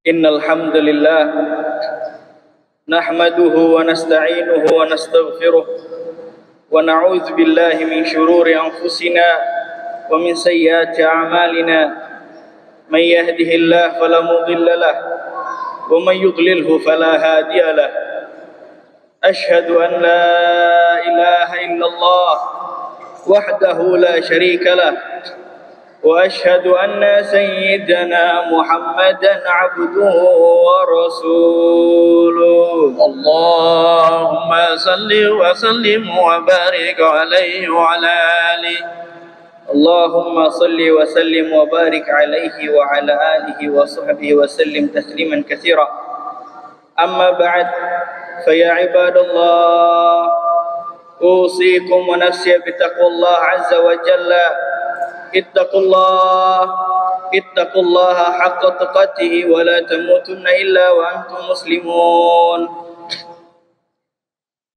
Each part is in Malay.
Innal hamdalillah nahmaduhu wa nasta'inuhu wa nastaghfiruh wa na'udzu billahi min shururi anfusina wa min sayyiati a'malina. Man yahdihillahu fala mudilla lahu wa man yudlilhu fala hadiya lahu. Ashhadu an la ilaha illallah wahdahu la sharika lahu wa ashhadu anna sayyidana Muhammadan abduhu wa rasuluh. Allahumma salli wa sallim wa barik alaihi wa ala alihi. Allahumma salli wa sallim wa barik alaihi wa ala alihi wa sahbihi wa sallim tasliman katsira. Amma ba'd, fa ya ibadallah, usikum wa nafsi bitaqwallah azza wa jalla. Ittaqullaha haqqa tuqatih wa la tamutunna illa wa antum muslimun.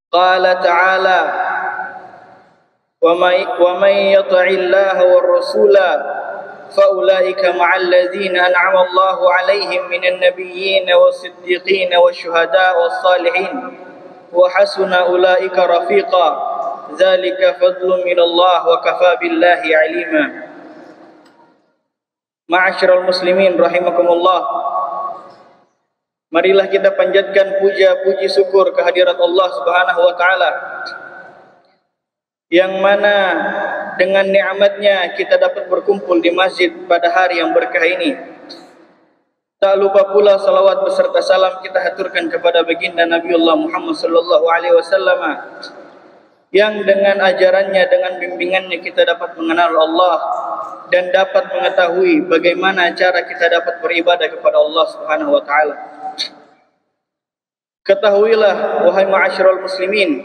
Qala ta'ala: wa may yuti'illaha war rasula fa ulaika ma'al ladzina an'ama Allahu 'alaihim minan nabiyyin was-siddiqin wasyuhada'i was-salihin wa hasuna ulaika rafiqa. Dzalika fadlun minallah wa kafa billahi 'alima. Ma'asyiral muslimin rahimakumullah, marilah kita panjatkan puja puji syukur kehadirat Allah Subhanahu wa taala, yang mana dengan nikmatnya kita dapat berkumpul di masjid pada hari yang berkah ini. Tak lupa pula salawat beserta salam kita haturkan kepada baginda Nabiullah Muhammad sallallahu alaihi wasallam, yang dengan ajarannya, dengan bimbingannya kita dapat mengenal Allah dan dapat mengetahui bagaimana cara kita dapat beribadah kepada Allah Subhanahu wa taala. Ketahuilah wahai ma'asyiral muslimin,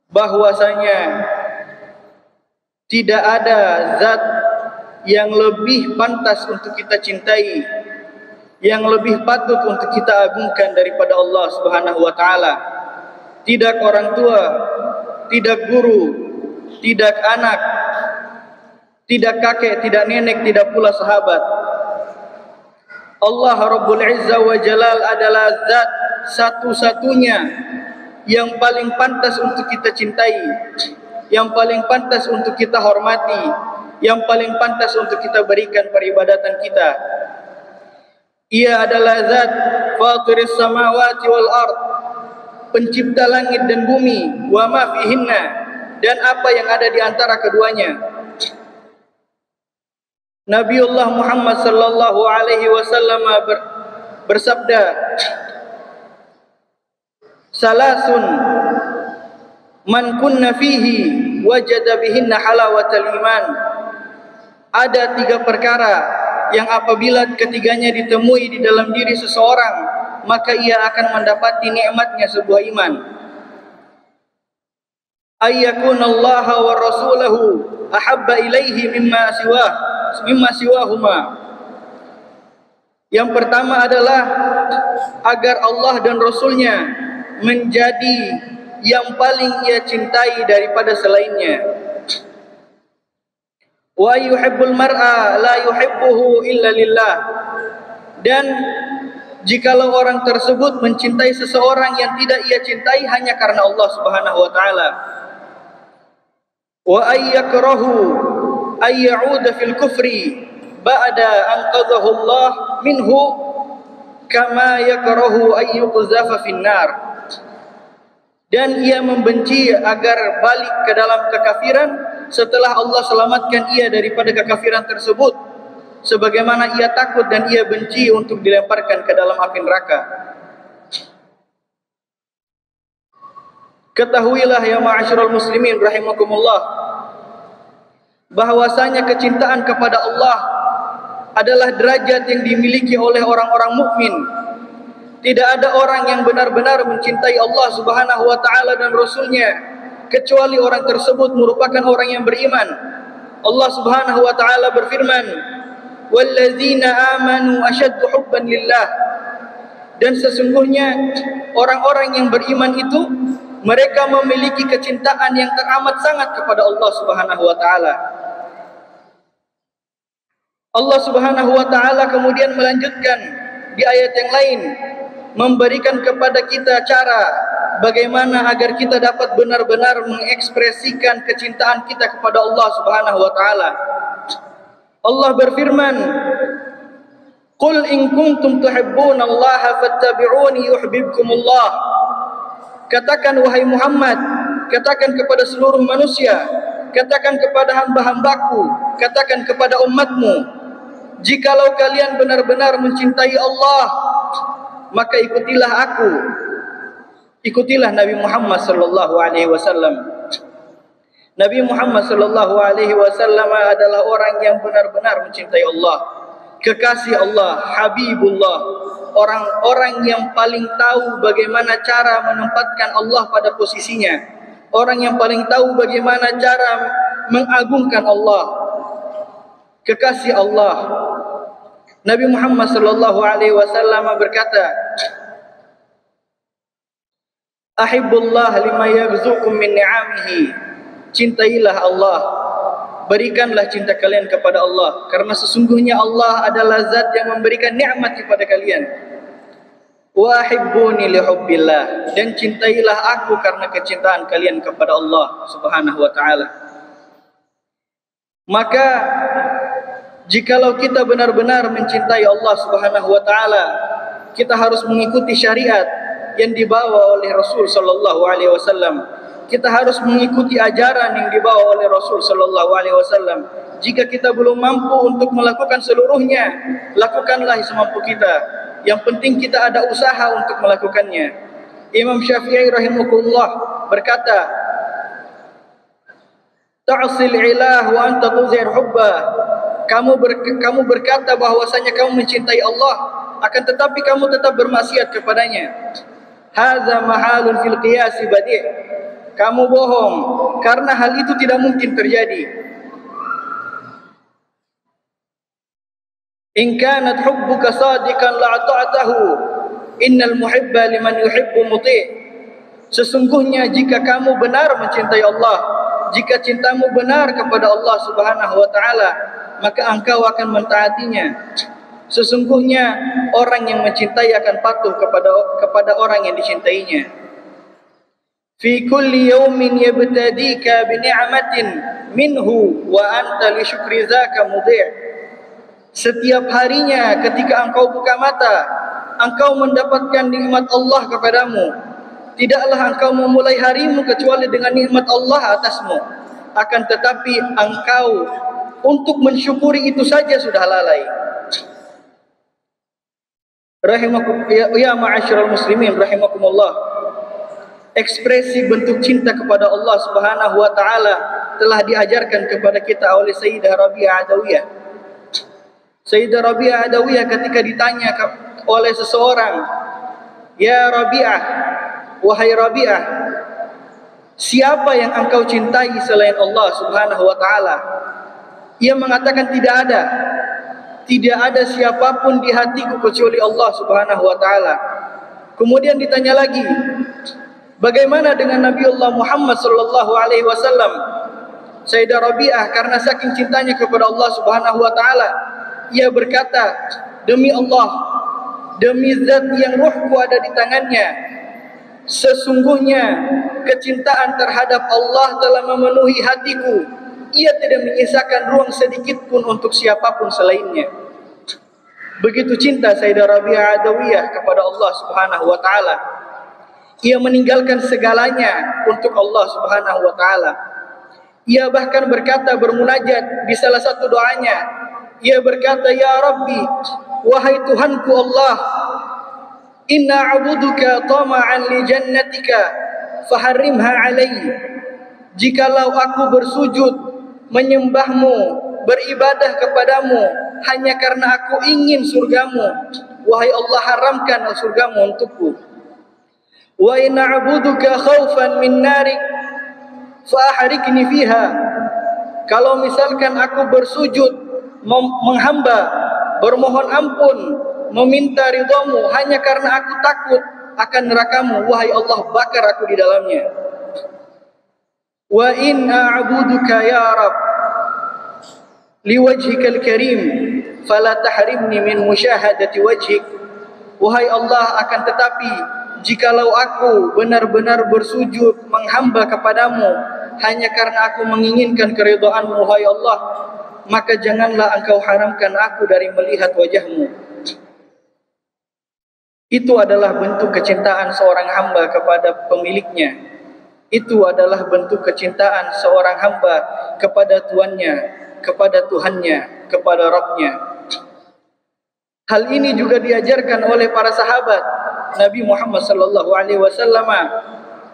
bahwasanya tidak ada zat yang lebih pantas untuk kita cintai, yang lebih patut untuk kita agungkan daripada Allah Subhanahu wa taala. Tidak orang tua, tidak guru, tidak anak, tidak kakek, tidak nenek, tidak pula sahabat. Allah Rabbul Izzah wa Jalal adalah zat satu-satunya yang paling pantas untuk kita cintai, yang paling pantas untuk kita hormati, yang paling pantas untuk kita berikan peribadatan kita. Ia adalah zat Fatiris samawati wal ard, pencipta langit dan bumi, wa ma fihinna, dan apa yang ada di antara keduanya. Nabiullah Muhammad sallallahu alaihi wasallam bersabda, salasun man kunna fihi wajada bihinna halawatal iman. Ada 3 perkara yang apabila ketiganya ditemui di dalam diri seseorang, maka ia akan mendapati nikmatnya sebuah iman. Ayyakunallaha wa rasulahu ahabba ilaihi mimma siwahuma. Yang pertama adalah agar Allah dan Rasulnya menjadi yang paling ia cintai daripada selainnya. Wa yuhibbul mar'a la yuhibbuhu illa lillah. Dan jikalau orang tersebut mencintai seseorang yang tidak ia cintai hanya karena Allah Subhanahu wa taala. Wa ayyakrahu ayyauda fil kufri ba'da an qadahu Allah minhu kama yakrahu ayyuqzafa fin nar. Dan ia membenci agar balik ke dalam kekafiran setelah Allah selamatkan ia daripada kekafiran tersebut, sebagaimana ia takut dan ia benci untuk dilemparkan ke dalam api neraka. Ketahuilah ya ma'asyiral muslimin rahimakumullah, bahwasanya kecintaan kepada Allah adalah derajat yang dimiliki oleh orang-orang mukmin. Tidak ada orang yang benar-benar mencintai Allah Subhanahu wa taala dan Rasulnya kecuali orang tersebut merupakan orang yang beriman. Allah Subhanahu wa taala berfirman, walladzina amanu ashaddu hubban lillah. Dan sesungguhnya orang-orang yang beriman itu, mereka memiliki kecintaan yang teramat sangat kepada Allah Subhanahu wa taala. Allah Subhanahu wa taala kemudian melanjutkan di ayat yang lain memberikan kepada kita cara bagaimana agar kita dapat benar-benar mengekspresikan kecintaan kita kepada Allah Subhanahu wa taala. Allah berfirman, "Qul in kuntum tuhibbunallaha fattabi'uni yuhibbukumullah." Katakan wahai Muhammad, katakan kepada seluruh manusia, katakan kepada hamba-hambaku, katakan kepada umatmu, jikalau kalian benar-benar mencintai Allah, maka ikutilah aku. Ikutilah Nabi Muhammad sallallahu alaihi wasallam. Nabi Muhammad sallallahu alaihi wasallam adalah orang yang benar-benar mencintai Allah, kekasih Allah, Habibullah, orang-orang yang paling tahu bagaimana cara menempatkan Allah pada posisinya, orang yang paling tahu bagaimana cara mengagungkan Allah, kekasih Allah. Nabi Muhammad sallallahu alaihi wasallam berkata, "Ahibbullah lima yabzukum min ni'amihi." Cintailah Allah, berikanlah cinta kalian kepada Allah, karena sesungguhnya Allah adalah zat yang memberikan nikmat kepada kalian. Wa ahibbuni li hubbillah, dan cintailah aku karena kecintaan kalian kepada Allah Subhanahu wa taala. Maka jikalau kita benar-benar mencintai Allah Subhanahu wa taala, kita harus mengikuti syariat yang dibawa oleh Rasul sallallahu alaihi wasallam. Kita harus mengikuti ajaran yang dibawa oleh Rasul sallallahu alaihi wasallam. Jika kita belum mampu untuk melakukan seluruhnya, lakukanlah semampu kita. Yang penting kita ada usaha untuk melakukannya. Imam Syafi'i rahimahullah berkata, "Ta'sil ilah wa anta tuzhir hubbah." Kamu berkata bahwasanya kamu mencintai Allah, akan tetapi kamu tetap bermaksiat kepadanya. Hadza mahalun fil qiyas badi'. Kamu bohong, karena hal itu tidak mungkin terjadi. In kanat hubbuka sadiqan la'ata'tahu, innal muhibba liman yuhibbu muti'. Sesungguhnya jika kamu benar mencintai Allah, jika cintamu benar kepada Allah Subhanahu wa taala, maka engkau akan mentaatinya. Sesungguhnya orang yang mencintai akan patuh kepada orang yang dicintainya. Fi kulli yawmin yabtadika bi ni'matin minhu wa anta li syukri zaka mudhi'. Setiap harinya ketika engkau buka mata, engkau mendapatkan nikmat Allah kepadamu. Tidaklah engkau memulai harimu kecuali dengan nikmat Allah atasmu. Akan tetapi engkau untuk mensyukuri itu saja sudah lalai. Rahimakum ya ma'asyiral muslimin rahimakumullah. Ekspresi bentuk cinta kepada Allah Subhanahu wa taala telah diajarkan kepada kita oleh Sayyidah Rabi'ah Adawiyah. Sayyidah Rabi'ah Adawiyah ketika ditanya oleh seseorang, "Ya Rabi'ah, wahai Rabi'ah, siapa yang engkau cintai selain Allah Subhanahu wa taala?" Ia mengatakan, "Tidak ada. Tidak ada siapapun di hatiku kecuali Allah Subhanahu wa taala." Kemudian ditanya lagi, "Bagaimana dengan Nabiullah Muhammad sallallahu alaihi wasallam?" Sayyidah Rabi'ah karena saking cintanya kepada Allah Subhanahu wa taala, ia berkata, "Demi Allah, demi zat yang ruhku ada di tangannya, sesungguhnya kecintaan terhadap Allah telah memenuhi hatiku. Ia tidak menyisakan ruang sedikit pun untuk siapapun selainnya." Begitu cinta Sayyidah Rabi'ah Adawiyah kepada Allah Subhanahu wa taala. Ia meninggalkan segalanya untuk Allah Subhanahu wa taala. Ia bahkan berkata, bermunajat di salah satu doanya, ia berkata, "Ya Rabbi, wahai Tuhanku Allah, inna a'buduka tama'an li jannatika faharrimha alayhi." Jikalau aku bersujud menyembahmu, beribadah kepadamu hanya karena aku ingin surgamu, wahai Allah, haramkan surgamu untukku. Wa in a'buduka khaufan min narik fa ahrikni fiha. Kalau misalkan aku bersujud menghamba, bermohon ampun, meminta ridhamu hanya karena aku takut akan nerakamu, wahai Allah, bakar aku di dalamnya. Wa in a'buduka ya Rabb liwajhikal karim fala tahrimni min musyahadati wajhik. Wahai Allah, akan tetapi jikalau aku benar-benar bersujud menghamba kepadamu hanya karena aku menginginkan keridhaan-Mu, wahai Allah, maka janganlah Engkau haramkan aku dari melihat wajah-Mu. Itu adalah bentuk kecintaan seorang hamba kepada pemiliknya. Itu adalah bentuk kecintaan seorang hamba kepada Tuannya, kepada Tuhannya, kepada Rabbnya. Hal ini juga diajarkan oleh para sahabat Nabi Muhammad sallallahu alaihi wasallam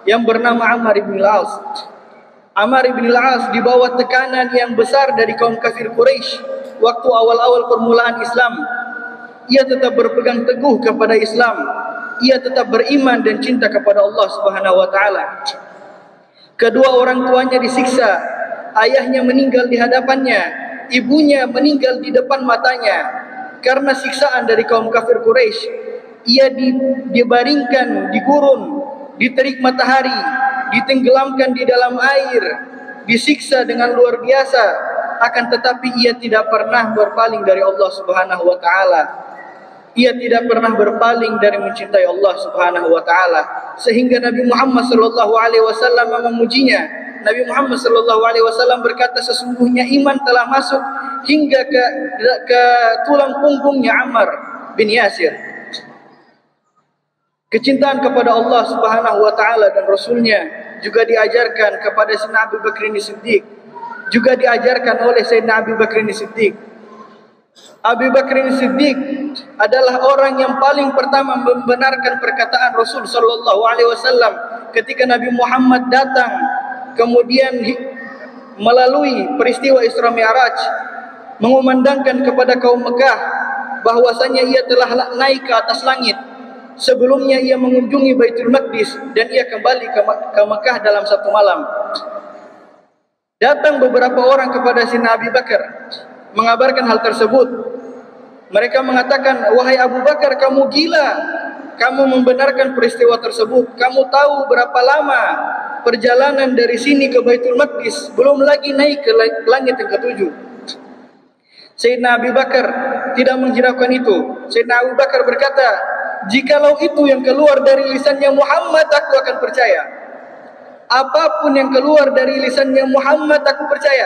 yang bernama Ammar ibn al-As. Ammar ibn al-As di bawah tekanan yang besar dari kaum kafir Quraisy waktu awal-awal permulaan Islam, ia tetap berpegang teguh kepada Islam. Ia tetap beriman dan cinta kepada Allah Subhanahu wa taala. Kedua orang tuanya disiksa, ayahnya meninggal di hadapannya, ibunya meninggal di depan matanya. Karena siksaan dari kaum kafir Quraisy, ia dibaringkan di gurun, diterik matahari, ditenggelamkan di dalam air, disiksa dengan luar biasa. Akan tetapi ia tidak pernah berpaling dari Allah Subhanahu wa taala. Ia tidak pernah berpaling dari mencintai Allah Subhanahu wa taala, sehingga Nabi Muhammad sallallahu alaihi wasallam memujinya. Nabi Muhammad sallallahu alaihi wasallam berkata, sesungguhnya iman telah masuk hingga ke tulang punggungnya Ammar bin Yasir. Kecintaan kepada Allah Subhanahu wa taala dan Rasulnya juga diajarkan kepada Sayyidina Abu Bakr As-Siddiq, juga diajarkan oleh Sayyidina Abu Bakr As-Siddiq. Abu Bakr As-Siddiq adalah orang yang paling pertama membenarkan perkataan Rasul sallallahu alaihi wasallam ketika Nabi Muhammad datang kemudian melalui peristiwa Isra Mi'raj mengumandangkan kepada kaum Mekah bahwasanya ia telah naik ke atas langit. Sebelumnya ia mengunjungi Baitul Maqdis dan ia kembali ke Mekah dalam satu malam. Datang beberapa orang kepada Sayyidina Abu Bakar mengabarkan hal tersebut. Mereka mengatakan, wahai Abu Bakar, kamu gila. Kamu membenarkan peristiwa tersebut. Kamu tahu berapa lama perjalanan dari sini ke Baitul Maqdis, belum lagi naik ke langit yang ketujuh. Sayyidina Abu Bakar tidak menghiraukan itu. Sayyidina Abu Bakar berkata, jikalau itu yang keluar dari lisannya Muhammad, aku akan percaya. Apapun yang keluar dari lisannya Muhammad, aku percaya.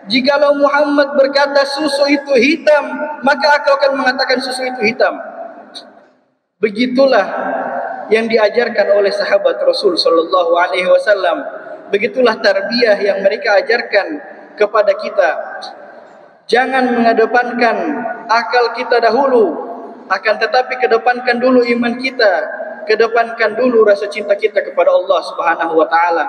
Jikalau Muhammad berkata susu itu hitam, maka aku akan mengatakan susu itu hitam. Begitulah yang diajarkan oleh sahabat Rasul sallallahu alaihi wasallam. Begitulah tarbiyah yang mereka ajarkan kepada kita. Jangan mengedepankan akal kita dahulu, akan tetapi kedepankan dulu iman kita, kedepankan dulu rasa cinta kita kepada Allah Subhanahu wa taala.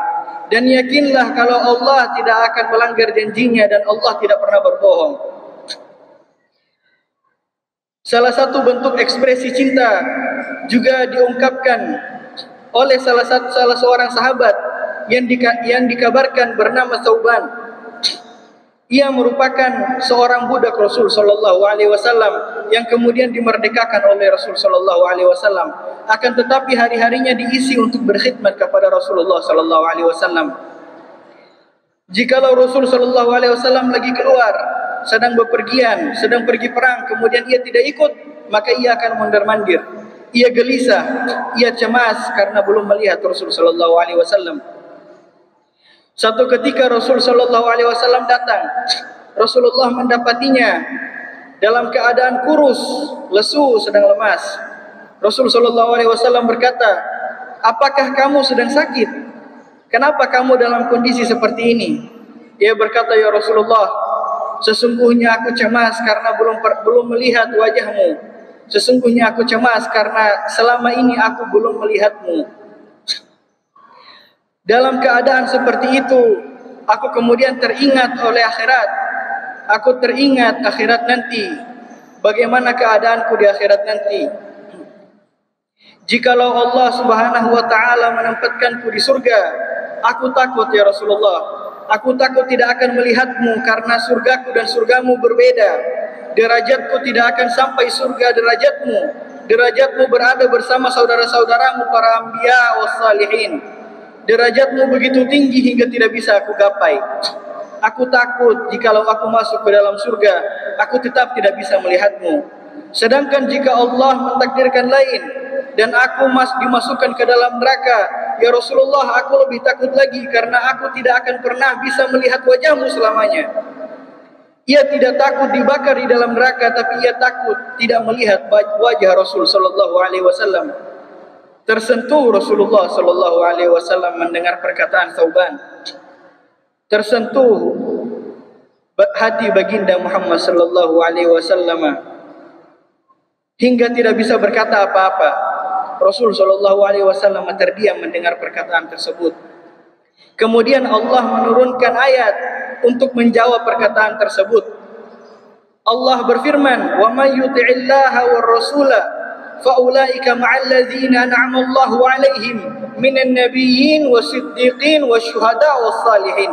Dan yakinlah kalau Allah tidak akan melanggar janjinya dan Allah tidak pernah berbohong. Salah satu bentuk ekspresi cinta juga diungkapkan oleh salah seorang sahabat yang dikabarkan bernama Thauban. Ia merupakan seorang budak Rasul sallallahu alaihi wasallam yang kemudian dimerdekakan oleh Rasul sallallahu alaihi wasallam. Akan tetapi hari-harinya diisi untuk berkhidmat kepada Rasulullah sallallahu alaihi wasallam. Jikalau Rasul sallallahu alaihi wasallam lagi keluar, sedang bepergian, sedang pergi perang, kemudian ia tidak ikut, maka ia akan mondar-mandir. Ia gelisah, ia cemas karena belum melihat Rasul sallallahu alaihi wasallam. Satu ketika Rasul sallallahu alaihi wasallam datang. Rasulullah mendapatinya dalam keadaan kurus, lesu, sedang lemas. Rasul sallallahu alaihi wasallam berkata, "Apakah kamu sedang sakit? Kenapa kamu dalam kondisi seperti ini?" Dia berkata, "Ya Rasulullah, sesungguhnya aku cemas karena belum melihat wajahmu. Sesungguhnya aku cemas karena selama ini aku belum melihatmu." Dalam keadaan seperti itu, aku kemudian teringat oleh akhirat. Aku teringat akhirat nanti. Bagaimana keadaanku di akhirat nanti? Jikalau Allah Subhanahu wa taala menempatkanku di surga, aku takut ya Rasulullah. Aku takut tidak akan melihatmu karena surgaku dan surgamu berbeda. Derajatku tidak akan sampai surga derajatmu. Derajatmu berada bersama saudara-saudaramu para anbiya was salihin. Derajatmu begitu tinggi hingga tidak bisa aku gapai. Aku takut jikalau aku masuk ke dalam surga, aku tetap tidak bisa melihatmu. Sedangkan jika Allah mentakdirkan lain dan aku dimasukkan ke dalam neraka, ya Rasulullah, aku lebih takut lagi karena aku tidak akan pernah bisa melihat wajahmu selamanya. Ia tidak takut dibakar di dalam neraka, tapi ia takut tidak melihat wajah Rasul sallallahu alaihi wasallam. Tersentuh Rasulullah sallallahu alaihi wasallam mendengar perkataan Thauban. Tersentuh hati baginda Muhammad sallallahu alaihi wasallam hingga tidak bisa berkata apa-apa. Rasul sallallahu alaihi wasallam terdiam mendengar perkataan tersebut. Kemudian Allah menurunkan ayat untuk menjawab perkataan tersebut. Allah berfirman, "Wa may yuti'illaha war rasula fa ulaika ma'al ladzina an'ama Allahu 'alaihim minan nabiyyin wasiddiqin wasyuhada wassalihin."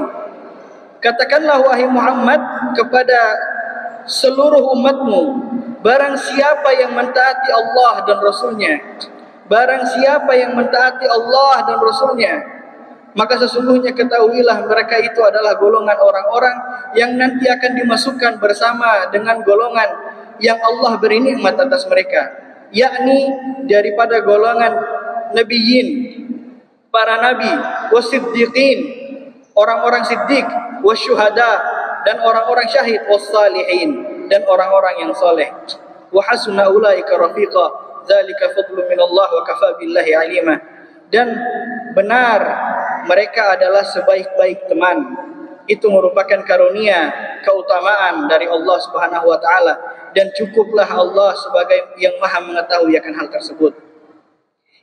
Katakanlah wahai Muhammad kepada seluruh umatmu, barang siapa yang mentaati Allah dan Rasulnya, barang siapa yang mentaati Allah dan Rasulnya, maka sesungguhnya ketahuilah mereka itu adalah golongan orang-orang yang nanti akan dimasukkan bersama dengan golongan yang Allah beri nikmat atas mereka, yakni daripada golongan nabiyyin, para nabi, wasiddiqin, orang-orang siddiq, wasyuhada, dan orang-orang syahid, wassalihin, dan orang-orang yang soleh. Wa hasuna ulaika rafiqa, dzalika fadlun minallah wa kafa billahi alima. Dan benar mereka adalah sebaik-baik teman. Itu merupakan karunia, keutamaan dari Allah Subhanahu wa taala, dan cukuplah Allah sebagai yang Maha mengetahui akan hal tersebut.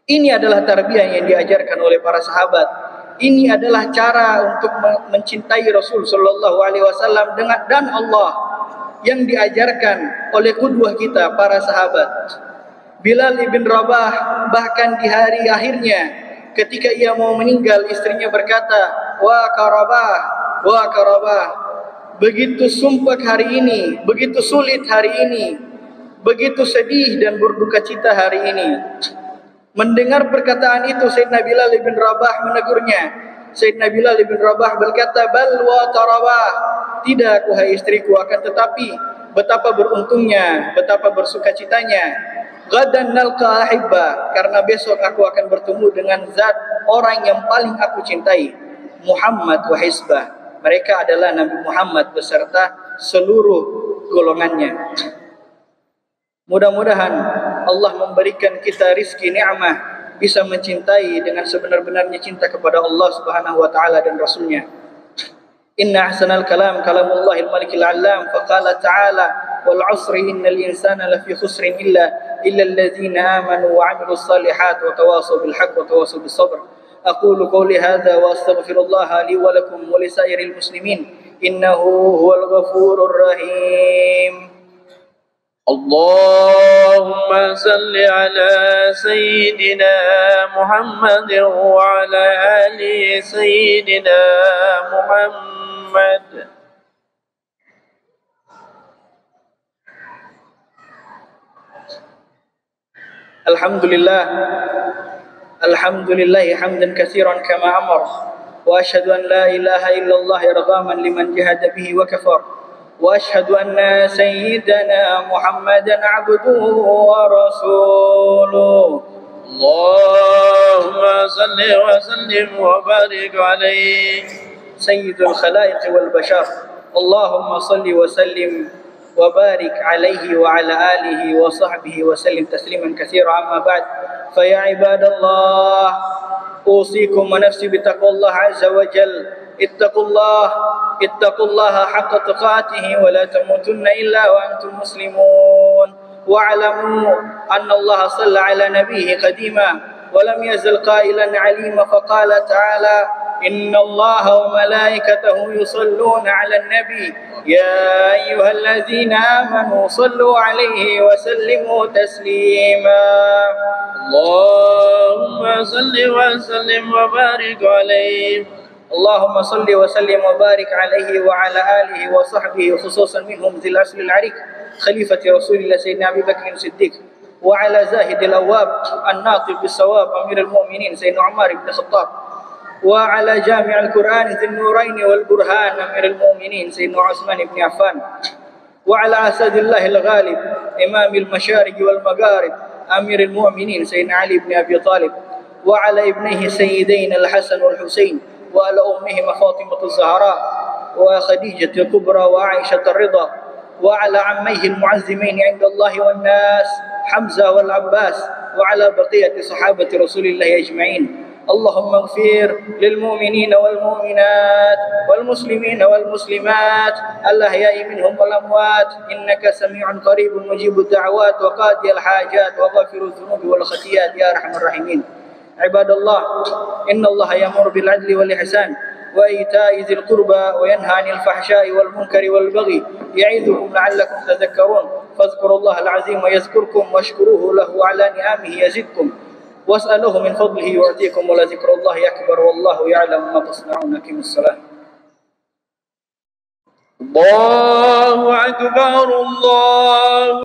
Ini adalah tarbiyah yang diajarkan oleh para sahabat. Ini adalah cara untuk mencintai Rasul sallallahu alaihi wasallam dan Allah yang diajarkan oleh qudwah kita para sahabat. Bilal ibn Rabah bahkan di hari akhirnya ketika ia mau meninggal, istrinya berkata, "Wa Karabah, begitu sumpah hari ini, begitu sulit hari ini, begitu sedih dan berduka cita hari ini." Mendengar perkataan itu, Sayyidina Bilal ibn Rabah menegurnya. Sayyidina Bilal ibn Rabah berkata, "Bal wa Karabah, tidak wahai istriku, akan tetapi betapa beruntungnya, betapa bersukacitanya. Gadan nalqa ahibba, karena besok aku akan bertemu dengan zat orang yang paling aku cintai, Muhammad wa hisbah." Mereka adalah Nabi Muhammad beserta seluruh golongannya. Mudah-mudahan Allah memberikan kita rizki ni'mah, bisa mencintai dengan sebenar-benarnya cinta kepada Allah Subhanahu wa taala dan Rasulnya. Inna ahsanal kalam kalamullahil malikil allam, faqala ta'ala wal 'asri innal insana lafi khusrin illa alladzina amanu wa 'amilus salihat wa tawasaw bil haqq wa tawasaw bis sabr. Aqulu qawli hadha wa astaghfirullaha li wa lakum wa lisairil muslimin innahu huwal ghafurur rahim. اللهم صل على سيدنا محمد وعلى آل سيدنا محمد. Alhamdulillah hamdan katsiran kama amar, wa asyhadu an la ilaha illallah irghaman liman jahada bihi wa kafar. وأشهد أن سيدنا محمدا عبده ورسوله. اللهم صل وسلم وبارك عليه سيد الخلائق والبشر. اللهم صل وسلم وبارك عليه وعلى آله وصحبه وسلم تسليما كثيرا. أما بعد، فيا عباد الله، أوصيكم ونفسي بتقوى الله عز وجل. اتقوا الله حق تقاته ولا تموتن إلا وأنتم مسلمون. واعلموا أن الله صلى على نبيه قديما ولم يزل قائلا عليما، فقال تعالى: إن الله وملائكته يصلون على النبي يا أيها الذين آمنوا صلوا عليه وسلموا تسليما. اللهم صل وسلم وبارك عليه. اللهم صل وسلم وبارك عليه وعلى آله وصحبه، خصوصا منهم ذي العسل العريق خليفة رسول الله سيدنا أبي بكر الصديق، وعلى زاهد الأواب الناطق بالصواب أمير المؤمنين سيدنا عمر بن الخطاب، وعلى جامع القرآن ذي النورين والبرهان أمير المؤمنين سيدنا عثمان بن عفان، وعلى أسد الله الغالب إمام المشارق والمغارب أمير المؤمنين سيدنا علي بن أبي طالب وعلى ابنيه سيدين الحسن والحسين وعلى أمهما فاطمة الزهراء وخديجة الكبرى وعائشة الرضا وعلى عميه المعزمين عند الله والناس حمزة والعباس وعلى بقية صحابة رسول الله أجمعين. اللهم اغفر للمؤمنين والمؤمنات والمسلمين والمسلمات الأحياء منهم والأموات إنك سميع قريب مجيب الدعوات وقاضي الحاجات وغافر الذنوب والخطيئات يا أرحم الراحمين. عباد الله، إن الله يأمر بالعدل والإحسان وإيتاء ذي القربى وينهى عن الفحشاء والمنكر والبغي يعظكم لعلكم تذكرون فاذكروا الله العظيم يذكركم واشكروه له على نعمه يزدكم واسألوه من فضله يعطيكم ولذكر الله أكبر والله يعلم ما تصنعون. أقيموا الصلاة. الله أكبر الله